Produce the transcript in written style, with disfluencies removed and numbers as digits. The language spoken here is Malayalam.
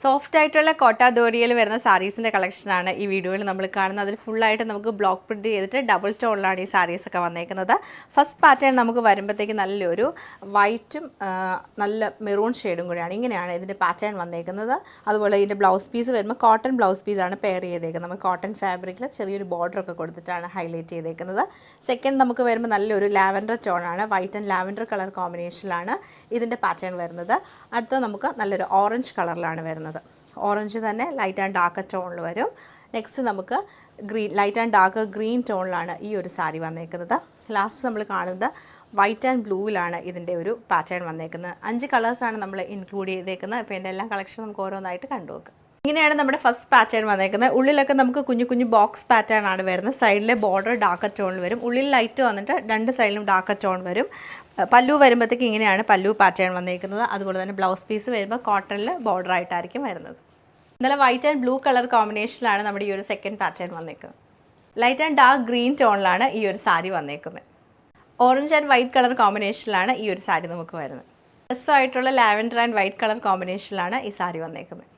സോഫ്റ്റ് ആയിട്ടുള്ള കോട്ട ദോരിയയിൽ വരുന്ന സാരീസിൻ്റെ കളക്ഷനാണ് ഈ വീഡിയോയിൽ നമ്മൾ കാണുന്നത്. അതിൽ ഫുള്ളായിട്ട് നമുക്ക് ബ്ലോക്ക് പ്രിൻറ്റ് ചെയ്തിട്ട് ഡബിൾ ടോണിലാണ് ഈ സാരീസൊക്കെ വന്നേക്കുന്നത്. ഫസ്റ്റ് പാറ്റേൺ നമുക്ക് വരുമ്പോഴത്തേക്ക് നല്ലൊരു വൈറ്റും നല്ല മെറൂൺ ഷെയ്ഡും കൂടിയാണ്. ഇങ്ങനെയാണ് ഇതിൻ്റെ പാറ്റേൺ വന്നേക്കുന്നത്. അതുപോലെ ഇതിൻ്റെ ബ്ലൗസ് പീസ് വരുമ്പോൾ കോട്ടൺ ബ്ലൗസ് പീസാണ് പെയർ ചെയ്തേക്കുന്നത്. നമുക്ക് കോട്ടൺ ഫാബ്രിക്കിൽ ചെറിയൊരു ബോർഡറൊക്കെ കൊടുത്തിട്ടാണ് ഹൈലൈറ്റ് ചെയ്തേക്കുന്നത്. സെക്കൻഡ് നമുക്ക് വരുമ്പോൾ നല്ലൊരു ലാവൻഡർ ടോണാണ്, വൈറ്റ് ആൻഡ് ലാവൻഡർ കളർ കോമ്പിനേഷനിലാണ് ഇതിൻ്റെ പാറ്റേൺ വരുന്നത്. അടുത്ത നമുക്ക് നല്ലൊരു ഓറഞ്ച് കളറിലാണ് വരുന്നത്. ഓറഞ്ച് തന്നെ ലൈറ്റ് ആൻഡ് ഡാർക്ക് ടോണിൽ വരും. നെക്സ്റ്റ് നമുക്ക് ലൈറ്റ് ആൻഡ് ഡാർക്ക് ഗ്രീൻ ടോണിലാണ് ഈ ഒരു സാരി വന്നേക്കുന്നത്. ലാസ്റ്റ് നമ്മൾ കാണുന്നത് വൈറ്റ് ആൻഡ് ബ്ലൂവിലാണ് ഇതിൻ്റെ ഒരു പാറ്റേൺ വന്നേക്കുന്നത്. 5 കളേഴ്സാണ് നമ്മൾ ഇൻക്ലൂഡ് ചെയ്തേക്കുന്നത്. അപ്പോൾ ഇതിൻ്റെ എല്ലാ കളക്ഷൻ നമുക്ക് ഓരോന്നായിട്ട് കണ്ടുനോക്കാം. ഇങ്ങനെയാണ് നമ്മുടെ ഫസ്റ്റ് പാറ്റേൺ വന്നേക്കുന്നത്. ഉള്ളിലൊക്കെ നമുക്ക് കുഞ്ഞു കുഞ്ഞു ബോക്സ് പാറ്റേൺ ആണ് വരുന്നത്. സൈഡിലെ ബോർഡർ ഡാർക്ക് ടോണിൽ വരും. ഉള്ളിൽ ലൈറ്റ് വന്നിട്ട് രണ്ട് സൈഡിലും ഡാർക്ക് ടോൺ വരും. പല്ലു വരുമ്പോഴത്തേക്ക് ഇങ്ങനെയാണ് പല്ലു പാറ്റേൺ വന്നേക്കുന്നത്. അതുപോലെ തന്നെ ബ്ലൗസ് പീസ് വരുമ്പോൾ കോട്ടണിൽ ബോർഡർ ആയിട്ടായിരിക്കും വരുന്നത്. ഇന്നലെ വൈറ്റ് ആൻഡ് ബ്ലൂ കളർ കോമ്പിനേഷനിലാണ് നമ്മുടെ ഈ ഒരു സെക്കൻഡ് പാറ്റേൺ വന്നേക്കുന്നത്. ലൈറ്റ് ആൻഡ് ഡാർക്ക് ഗ്രീൻ ടോണിലാണ് ഈ ഒരു സാരി വന്നേക്കുന്നത്. ഓറഞ്ച് ആൻഡ് വൈറ്റ് കളർ കോമ്പിനേഷനിലാണ് ഈ ഒരു സാരി നമുക്ക് വരുന്നത്. രസമായിട്ടുള്ള ലാവൻഡർ ആൻഡ് വൈറ്റ് കളർ കോമ്പിനേഷനിലാണ് ഈ സാരി വന്നേക്കുന്നത്.